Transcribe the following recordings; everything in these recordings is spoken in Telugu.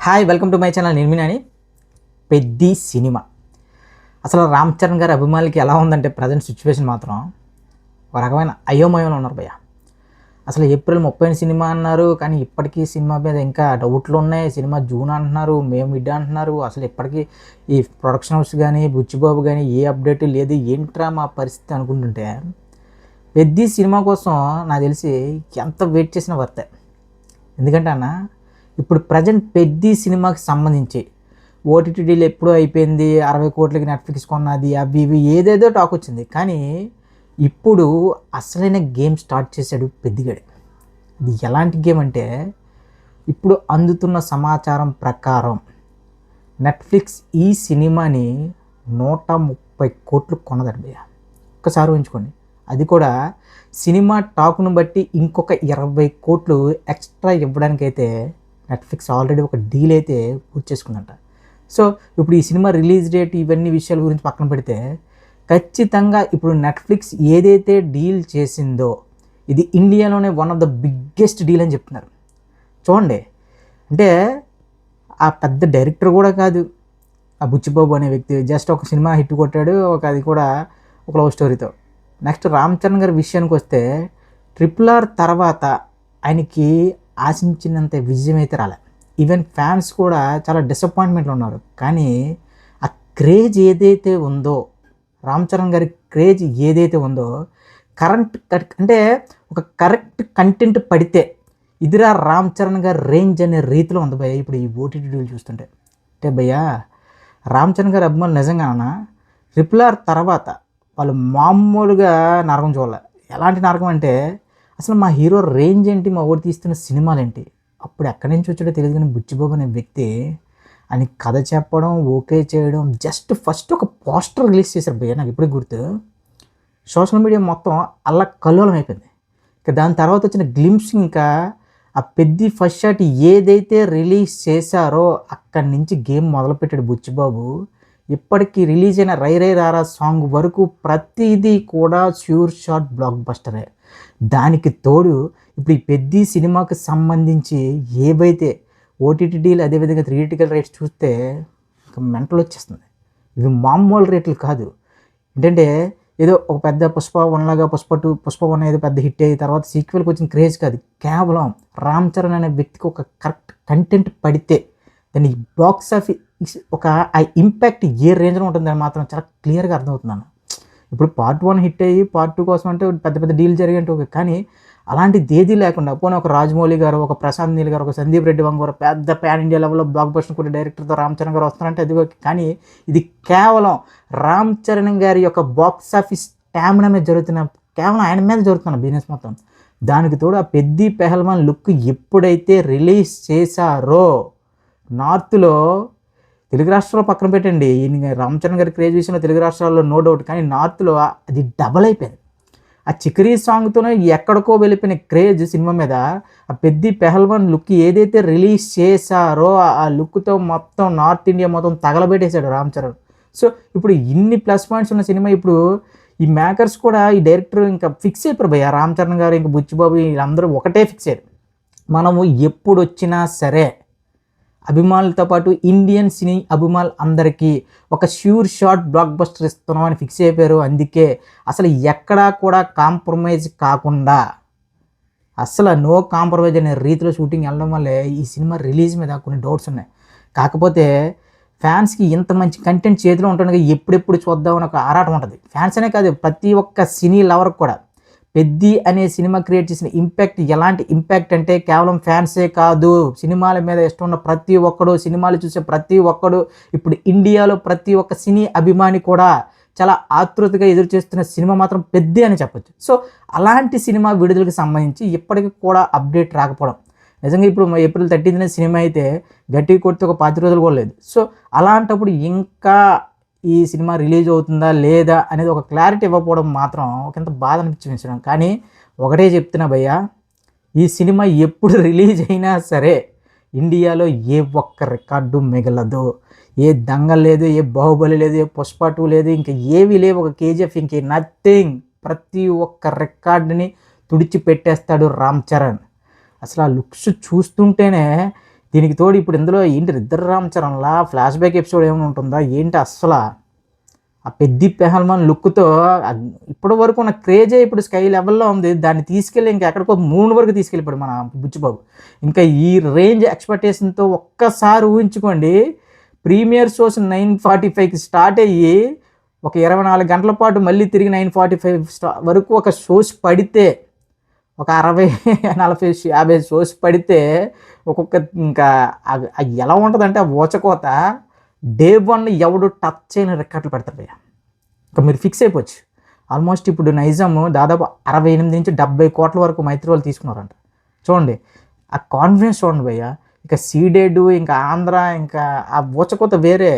Hi, welcome to my channel. నిర్మినాని. పెద్ది సినిమా అసలు రామ్ చరణ్ గారి అభిమానులకి ఎలా ఉందంటే ప్రజెంట్ సిచ్యువేషన్ మాత్రం ఒక రకమైన అయోమయంలో ఉన్నారు భయ్య. అసలు ఏప్రిల్ 30 సినిమా అన్నారు, కానీ ఇప్పటికీ సినిమా మీద ఇంకా డౌట్లు ఉన్నాయి. సినిమా జూన్ అంటున్నారు, మే మిడ్ అంటున్నారు. అసలు ఇప్పటికీ ఈ ప్రొడక్షన్ హౌస్ కానీ బుచ్చిబాబు కానీ ఏ అప్డేట్ లేదు. ఏంట్రా మా పరిస్థితి అనుకుంటుంటే, పెద్ది సినిమా కోసం నాకు తెలిసి ఎంత వెయిట్ చేసినా వర్తే. ఎందుకంటే అన్న, ఇప్పుడు ప్రజెంట్ పెద్ది సినిమాకి సంబంధించి ఓటీటీ డీల్ ఎప్పుడూ అయిపోయింది, 60 కోట్లకి నెట్ఫ్లిక్స్ కొన్నది, అవి ఇవి ఏదేదో టాక్ వచ్చింది. కానీ ఇప్పుడు అసలైన గేమ్ స్టార్ట్ చేశాడు పెద్దిగడే. ఇది ఎలాంటి గేమ్ అంటే, ఇప్పుడు అందుతున్న సమాచారం ప్రకారం నెట్ఫ్లిక్స్ ఈ సినిమాని 130 కోట్లు కొన్నదట భయ్య. ఒక్కసారి ఊహించుకోండి. అది కూడా సినిమా టాక్ను బట్టి ఇంకొక 20 కోట్లు ఎక్స్ట్రా ఇవ్వడానికైతే నెట్ఫ్లిక్స్ ఆల్రెడీ ఒక డీల్ అయితే పూర్తి చేసుకుందంట. సో ఇప్పుడు ఈ సినిమా రిలీజ్ డేట్ ఇవన్నీ విషయాల గురించి పక్కన పెడితే, ఖచ్చితంగా ఇప్పుడు నెట్ఫ్లిక్స్ ఏదైతే డీల్ చేసిందో ఇది ఇండియాలోనే one of the biggest deal అని చెప్తున్నారు. చూడండి, అంటే ఆ పెద్ద డైరెక్టర్ కూడా కాదు ఆ బుచ్చిబాబు అనే వ్యక్తి. జస్ట్ ఒక సినిమా హిట్ కొట్టాడు, అది కూడా ఒక లవ్ స్టోరీతో. నెక్స్ట్ రామ్ చరణ్ గారి విషయానికి వస్తే, RRR తర్వాత ఆయనకి ఆశించినంత విజయం అయితే రాలే. ఈవెన్ ఫ్యాన్స్ కూడా చాలా డిసప్పాయింట్మెంట్లో ఉన్నారు. కానీ ఆ క్రేజ్ ఏదైతే ఉందో, రామ్ చరణ్ గారి క్రేజ్ ఏదైతే ఉందో, అంటే ఒక కరెక్ట్ కంటెంట్ పడితే ఇదిరా రామ్ చరణ్ గారి రేంజ్ అనే రీతిలో ఉంది భయ్య ఇప్పుడు ఈ ఓటీటీ డీల్ చూస్తుంటే. అంటే భయ్య, రామ్ చరణ్ గారి అభిమానులు నిజంగానా RRR తర్వాత వాళ్ళు మామూలుగా నరకం చూడాలి. ఎలాంటి నరకం అంటే, అసలు మా హీరో రేంజ్ ఏంటి, మా ఓడి తీస్తున్న సినిమాలు ఏంటి. అప్పుడు ఎక్కడి నుంచి వచ్చాడో తెలియదు, కానీ బుచ్చిబాబు అనే వ్యక్తి అని కథ చెప్పడం, ఓకే చేయడం, జస్ట్ ఫస్ట్ ఒక పోస్టర్ రిలీజ్ చేశారు భయ్య. నాకు ఇప్పుడే గుర్తు. సోషల్ మీడియా మొత్తం అలా కల్లోలం అయిపోయింది. ఇంకా దాని తర్వాత వచ్చిన గ్లింప్స్, ఇంకా ఆ పెద్ది ఫస్ట్ షాట్ ఏదైతే రిలీజ్ చేశారో అక్కడి నుంచి గేమ్ మొదలుపెట్టాడు బుచ్చిబాబు. ఇప్పటికీ రిలీజ్ అయిన రై రై రారా సాంగ్ వరకు ప్రతిదీ కూడా ష్యూర్ షాట్ బ్లాక్ బస్టరే. దానికి తోడు ఇప్పుడు ఈ పెద్ది సినిమాకి సంబంధించి ఏవైతే ఓటీటీ డీల్, అదేవిధంగా థియేట్రికల్ రైట్స్ చూస్తే ఇంకా మెంటల్ వచ్చేస్తుంది. ఇవి మామూలు రేట్లు కాదు. ఏంటంటే ఏదో ఒక పెద్ద పుష్ప 1 లాగా పుష్ప 2, పుష్ప 1 ఏదో పెద్ద హిట్ అయ్యి తర్వాత సీక్వెల్కి వచ్చిన క్రేజ్ కాదు. కేవలం రామ్ చరణ్ అనే వ్యక్తికి ఒక కరెక్ట్ కంటెంట్ పడితే దాని బాక్స్ ఆఫీస్ ఒక ఆ ఇంపాక్ట్ ఏ రేంజ్లో ఉంటుందని మాత్రం చాలా క్లియర్గా అర్థమవుతున్నాను. ఇప్పుడు పార్ట్ 1 హిట్ అయ్యి పార్ట్ 2 కోసం అంటే పెద్ద పెద్ద డీల్ జరిగేంటే ఓకే, కానీ అలాంటి దేదీ లేకుండా పోనీ ఒక రాజమౌళి గారు, ఒక ప్రశాంత్ నీల్ గారు, ఒక సందీప్ రెడ్డి వంగూర పెద్ద ప్యాన్ ఇండియా లెవెల్లో బ్లాక్ బస్టర్ కూడా డైరెక్టర్తో రామ్ చరణ్ గారు వస్తారంటే అది ఓకే. కానీ ఇది కేవలం రామ్ చరణ్ గారి యొక్క బాక్స్ ఆఫీస్ స్టామినా మీద జరుగుతున్న, కేవలం ఆయన మీద జరుగుతున్న బిజినెస్ మొత్తం. దానికి తోడు ఆ పెద్ది పెహల్వాన్ లుక్ ఎప్పుడైతే రిలీజ్ చేశారో నార్త్లో, తెలుగు రాష్ట్రాల్లో పక్కన పెట్టండి, రామ్ చరణ్ గారి క్రేజ్ విషయంలో తెలుగు రాష్ట్రాల్లో నో డౌట్, కానీ నార్త్లో అది డబల్ అయిపోయింది. ఆ చికరీ సాంగ్తోనే ఎక్కడికో వెళ్ళిపోయిన క్రేజ్ సినిమా మీద ఆ పెద్ది పెహల్వాన్ లుక్ ఏదైతే రిలీజ్ చేశారో ఆ లుక్తో మొత్తం నార్త్ ఇండియా మొత్తం తగలబెట్టేశాడు రామ్ చరణ్. సో ఇప్పుడు ఇన్ని ప్లస్ పాయింట్స్ ఉన్న సినిమా ఇప్పుడు ఈ మేకర్స్ కూడా, ఈ డైరెక్టర్ ఇంకా ఫిక్స్ అయిపోయారు భయ్య. రామ్ చరణ్ గారు ఇంకా బుచ్చిబాబు వీళ్ళందరూ ఒకటే ఫిక్స్ అయ్యారు, మనము ఎప్పుడు వచ్చినా సరే అభిమానులతో పాటు ఇండియన్ సినీ అభిమానులు అందరికీ ఒక ష్యూర్ షాట్ బ్లాక్ బస్టర్ ఇస్తున్నాం అని ఫిక్స్ అయిపోయారు. అందుకే అసలు ఎక్కడా కూడా కాంప్రమైజ్ కాకుండా, అసలు నో కాంప్రమైజ్ అనే రీతిలో షూటింగ్ వెళ్ళడం వల్లే ఈ సినిమా రిలీజ్ మీద కొన్ని డౌట్స్ ఉన్నాయి. కాకపోతే ఫ్యాన్స్కి ఇంత మంచి కంటెంట్ చేతిలో ఉంటుండగా ఎప్పుడెప్పుడు చూద్దామని ఒక ఆరాటం ఉంటుంది. ఫ్యాన్స్ అనే కాదు, ప్రతి ఒక్క సినీ లవర్కి కూడా. పెద్ది అనే సినిమా క్రియేట్ చేసిన ఇంపాక్ట్ ఎలాంటి ఇంపాక్ట్ అంటే, కేవలం ఫ్యాన్సే కాదు, సినిమాల మీద ఇష్టం ఉన్న ప్రతి ఒక్కడు, సినిమాలు చూసే ప్రతి ఒక్కడు, ఇప్పుడు ఇండియాలో ప్రతి ఒక్క సినీ అభిమాని కూడా చాలా ఆతృతగా ఎదురు చేస్తున్న సినిమా మాత్రం పెద్ది అని చెప్పొచ్చు. సో అలాంటి సినిమా విడుదలకు సంబంధించి ఇప్పటికి కూడా అప్డేట్ రాకపోవడం, నిజంగా ఇప్పుడు ఏప్రిల్ 13th సినిమా అయితే గట్టిగా కొడితే ఒక 10 రోజులు కూడా లేదు. సో అలాంటప్పుడు ఇంకా ఈ సినిమా రిలీజ్ అవుతుందా లేదా అనేది ఒక క్లారిటీ ఇవ్వకపోవడం మాత్రం ఒకంత బాధ అనిపించడం. కానీ ఒకటే చెప్తున్నా భయ్య, ఈ సినిమా ఎప్పుడు రిలీజ్ అయినా సరే ఇండియాలో ఏ ఒక్క రికార్డు మిగలదు. ఏ దంగల్ లేదు, ఏ బాహుబలి లేదు, ఏ పుష్ప 2 లేదు, ఇంకా ఏవి లేవు, ఒక KGF, ఇంకే నథింగ్. ప్రతి ఒక్క రికార్డుని తుడిచిపెట్టేస్తాడు రామ్ చరణ్. అసలు ఆ లుక్స్ చూస్తుంటేనే దీనికి తోడు ఇప్పుడు ఇందులో ఏంటి ఇద్దరు రామ్ చరణ్లా ఫ్లాష్ బ్యాక్ ఎపిసోడ్ ఏమైనా ఉంటుందా ఏంటి అస్సలు ఆ పెద్ది పెహల్మాన్ లుక్తో ఇప్పటి వరకు ఉన్న క్రేజే ఇప్పుడు స్కై లెవెల్లో ఉంది. దాన్ని తీసుకెళ్ళి ఇంకా ఎక్కడికో మూడు వరకు తీసుకెళ్ళిపోయాడు మన బుచ్చిబాబు. ఇంకా ఈ రేంజ్ ఎక్స్పెక్టేషన్తో ఒక్కసారి ఊహించుకోండి, ప్రీమియర్ షోస్ 9:45కి స్టార్ట్ అయ్యి ఒక 24 గంటల పాటు మళ్ళీ తిరిగి 9:45 వరకు ఒక షోస్ పడితే, ఒక 60, 40, 50 షోస్ పడితే ఒక్కొక్క ఇంకా ఎలా ఉంటుందంటే ఆ ఊచకోత డే 1 ఎవడు టచ్ చేయని రికార్డులు పెడతారు భయ్య. ఇంకా మీరు ఫిక్స్ అయిపోవచ్చు. ఆల్మోస్ట్ ఇప్పుడు నైజాం దాదాపు 68 నుంచి 70 కోట్ల వరకు మైత్రి వాళ్ళు తీసుకున్నారంట. చూడండి ఆ కాన్ఫిడెన్స్ చూడండి భయ్య. ఇక సీడెడ్, ఇంకా ఆంధ్ర, ఇంకా ఆ ఊచకోత వేరే.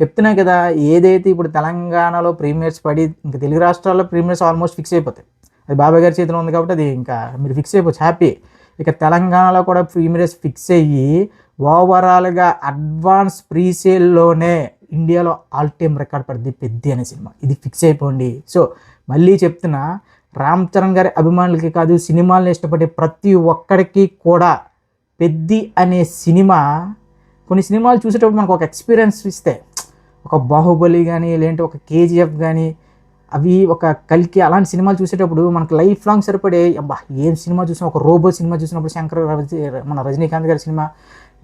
చెప్తున్నా కదా, ఏదైతే ఇప్పుడు తెలంగాణలో ప్రీమియర్స్ పడి ఇంకా తెలుగు రాష్ట్రాల్లో ప్రీమియర్స్ ఆల్మోస్ట్ ఫిక్స్ అయిపోతాయి. అది బాబాయ్ గారి చేతిలో ఉంది కాబట్టి అది ఇంకా మీరు ఫిక్స్ అయిపోవచ్చు హ్యాపీ. ఇక తెలంగాణలో కూడా ప్రీమియర్స్ ఫిక్స్ అయ్యి ఓవరాల్గా అడ్వాన్స్ ప్రీసేల్లోనే ఇండియాలో ఆల్ టైమ్ రికార్డ్ పడింది పెద్ది అనే సినిమా. ఇది ఫిక్స్ అయిపోండి. సో మళ్ళీ చెప్తున్నా, రామ్ చరణ్ గారి అభిమానులకి కాదు, సినిమాలను ఇష్టపడే ప్రతి ఒక్కడికి కూడా పెద్ది అనే సినిమా, కొన్ని సినిమాలు చూసేటప్పుడు మనకు ఒక ఎక్స్పీరియన్స్ ఇస్తే, ఒక బాహుబలి కానీ లేదంటే ఒక కేజీఎఫ్ కానీ, అవి ఒక కల్కి, అలాంటి సినిమాలు చూసేటప్పుడు మనకు లైఫ్ లాంగ్ సరిపడే అబ్బా ఏం సినిమా చూసినా, ఒక రోబో సినిమా చూసినప్పుడు మన రజనీకాంత్ గారి సినిమా,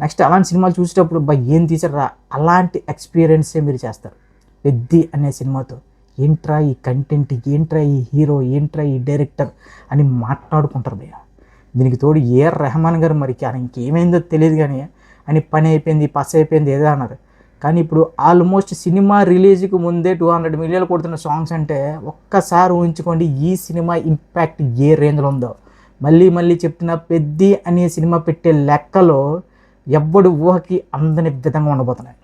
నెక్స్ట్ అలాంటి సినిమాలు చూసేటప్పుడు అబ్బా ఏం తీసారా, అలాంటి ఎక్స్పీరియన్సే మీరు చేస్తారు పెద్ది అనే సినిమాతో. ఏంట్రా ఈ కంటెంట్, ఏంట్రా ఈ హీరో, ఏంట్రా ఈ డైరెక్టర్ అని మాట్లాడుకుంటారు భయ్య. దీనికి తోడు ఏఆర్ రెహమాన్ గారు మరి ఇంకేమైందో తెలియదు కానీ అని పని అయిపోయింది, పస్ అయిపోయింది ఏదో అన్నారు. కానీ ఇప్పుడు ఆల్మోస్ట్ సినిమా రిలీజ్కి ముందే 200 మిలియన్లు కొడుతున్న సాంగ్స్ అంటే ఒక్కసారి ఊహించుకోండి ఈ సినిమా ఇంపాక్ట్ ఏ రేంజ్లో ఉందో. మళ్ళీ చెప్తున్న పెద్ది అనే సినిమా పెట్టే లెక్కలో ఎవ్వడు ఊహకి అందని విధంగా ఉండబోతున్నాయి.